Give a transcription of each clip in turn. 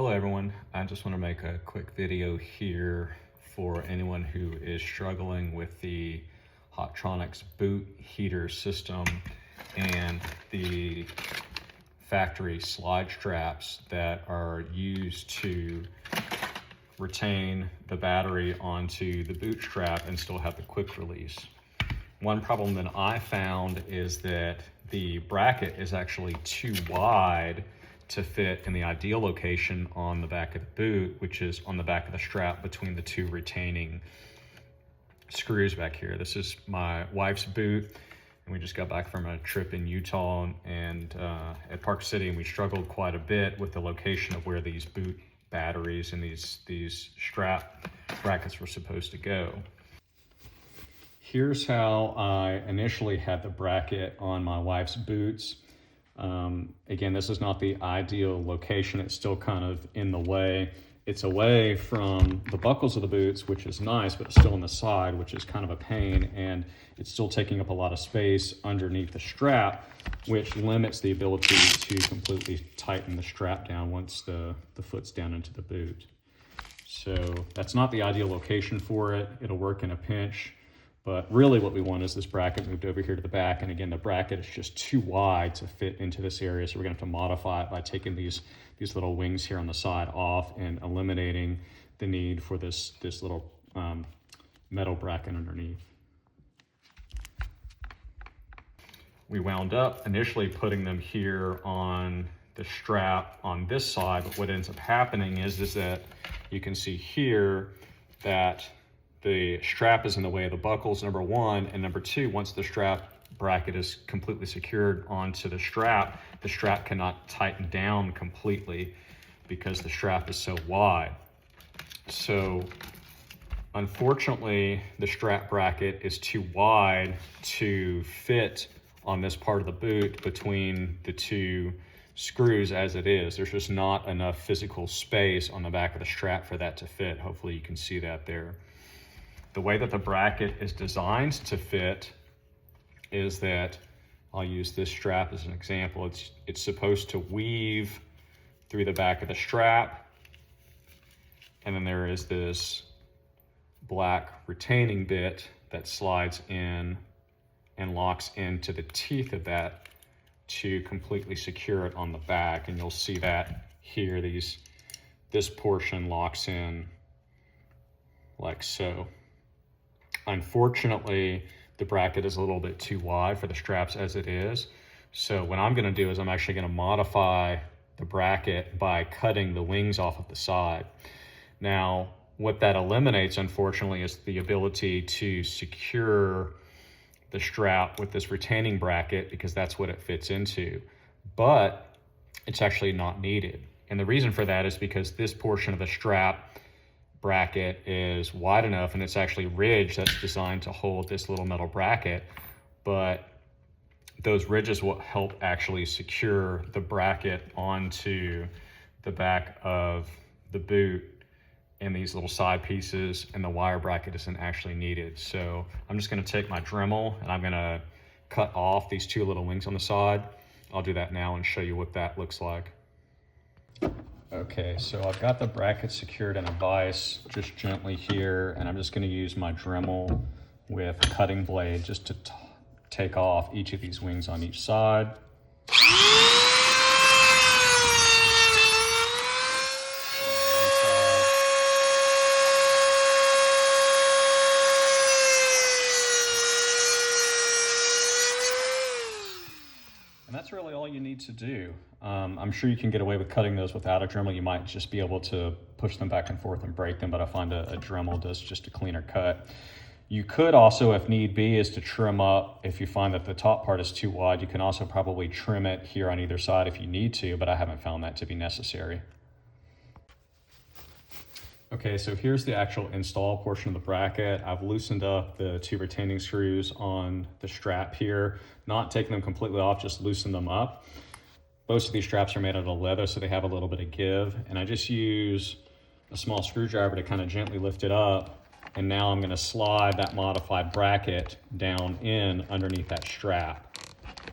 Hello everyone, I just want to make a quick video here for anyone who is struggling with the Hotronics boot heater system and the factory slide straps that are used to retain the battery onto the boot strap and still have the quick release. One problem that I found is that the bracket is actually too wide to fit in the ideal location on the back of the boot, which is on the back of the strap between the two retaining screws back here. This is my wife's boot, and we just got back from a trip in Utah and at Park City, and we struggled quite a bit with the location of where these boot batteries and these strap brackets were supposed to go. Here's how I initially had the bracket on my wife's boots. Again, this is not the ideal location. It's still kind of in the way. It's away from the buckles of the boots, which is nice, but it's still on the side, which is kind of a pain. And it's still taking up a lot of space underneath the strap, which limits the ability to completely tighten the strap down once the foot's down into the boot. So that's not the ideal location for it. It'll work in a pinch. But really what we want is this bracket moved over here to the back. And again, the bracket is just too wide to fit into this area. So we're gonna have to modify it by taking these little wings here on the side off and eliminating the need for this little metal bracket underneath. We wound up initially putting them here on the strap on this side, but what ends up happening is that you can see here that the strap is in the way of the buckles, number one, and number two, once the strap bracket is completely secured onto the strap cannot tighten down completely because the strap is so wide. So unfortunately, the strap bracket is too wide to fit on this part of the boot between the two screws as it is. There's just not enough physical space on the back of the strap for that to fit. Hopefully you can see that there. The way that the bracket is designed to fit is that, I'll use this strap as an example, it's supposed to weave through the back of the strap, and then there is this black retaining bit that slides in and locks into the teeth of that to completely secure it on the back. And you'll see that here, this portion locks in like so. Unfortunately, the bracket is a little bit too wide for the straps as it is. So what I'm gonna do is I'm actually gonna modify the bracket by cutting the wings off of the side. Now, what that eliminates, unfortunately, is the ability to secure the strap with this retaining bracket because that's what it fits into. But it's actually not needed. And the reason for that is because this portion of the strap bracket is wide enough, and it's actually ridged, that's designed to hold this little metal bracket, but those ridges will help actually secure the bracket onto the back of the boot, and these little side pieces and the wire bracket isn't actually needed. So I'm just gonna take my Dremel and I'm gonna cut off these two little wings on the side. I'll do that now and show you what that looks like. Okay, so I've got the bracket secured in a vise just gently here, and I'm just gonna use my Dremel with a cutting blade just to take off each of these wings on each side. And that's really all you need to do. I'm sure you can get away with cutting those without a Dremel. You might just be able to push them back and forth and break them, but I find a Dremel does just a cleaner cut. You could also, if need be, is to trim up. If you find that the top part is too wide, you can also probably trim it here on either side if you need to, but I haven't found that to be necessary. Okay, so here's the actual install portion of the bracket. I've loosened up the two retaining screws on the strap here, not taking them completely off, just loosen them up. Most of these straps are made out of leather, so they have a little bit of give, and I just use a small screwdriver to kind of gently lift it up, and now I'm gonna slide that modified bracket down in underneath that strap.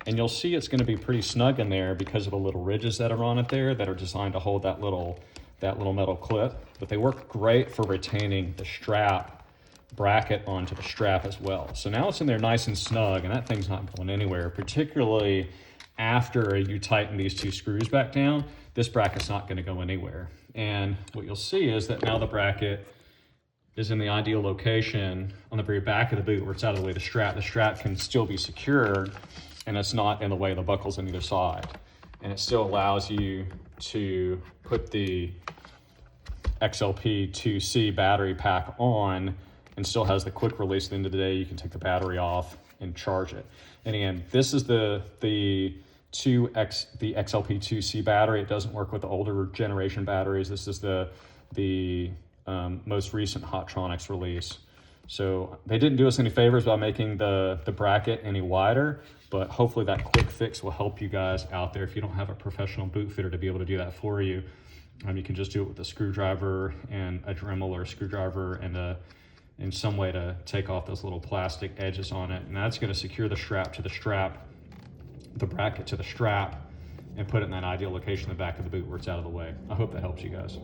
And you'll see it's gonna be pretty snug in there because of the little ridges that are on it there that are designed to hold that little that little metal clip, but they work great for retaining the strap bracket onto the strap as well. So now it's in there nice and snug, and that thing's not going anywhere, particularly after you tighten these two screws back down. This bracket's not going to go anywhere. And what you'll see is that now the bracket is in the ideal location on the very back of the boot where it's out of the way of the strap. The strap can still be secured, and it's not in the way of the buckles on either side. And it still allows you to put the XLP2C battery pack on, and still has the quick release. At the end of the day, you can take the battery off and charge it. And again, this is the XLP2C battery. It doesn't work with the older generation batteries. This is the most recent Hotronics release. So they didn't do us any favors by making the bracket any wider, but hopefully that quick fix will help you guys out there. If you don't have a professional boot fitter to be able to do that for you, you can just do it with a screwdriver and a Dremel, or a screwdriver and some way to take off those little plastic edges on it. And that's going to secure the strap to the strap, the bracket to the strap, and put it in that ideal location in the back of the boot where it's out of the way. I hope that helps you guys.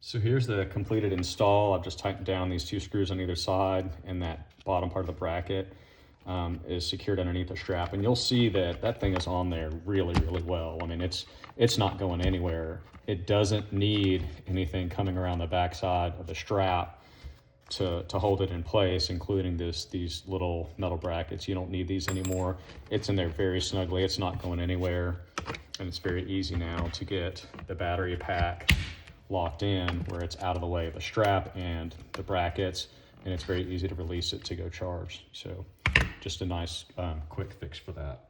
So here's the completed install. I've just tightened down these two screws on either side, and that bottom part of the bracket is secured underneath the strap. And you'll see that that thing is on there really, really well. I mean, it's not going anywhere. It doesn't need anything coming around the backside of the strap to hold it in place, including these little metal brackets. You don't need these anymore. It's in there very snugly. It's not going anywhere. And it's very easy now to get the battery pack locked in where it's out of the way of the strap and the brackets, and it's very easy to release it to go charge. So just a nice quick fix for that.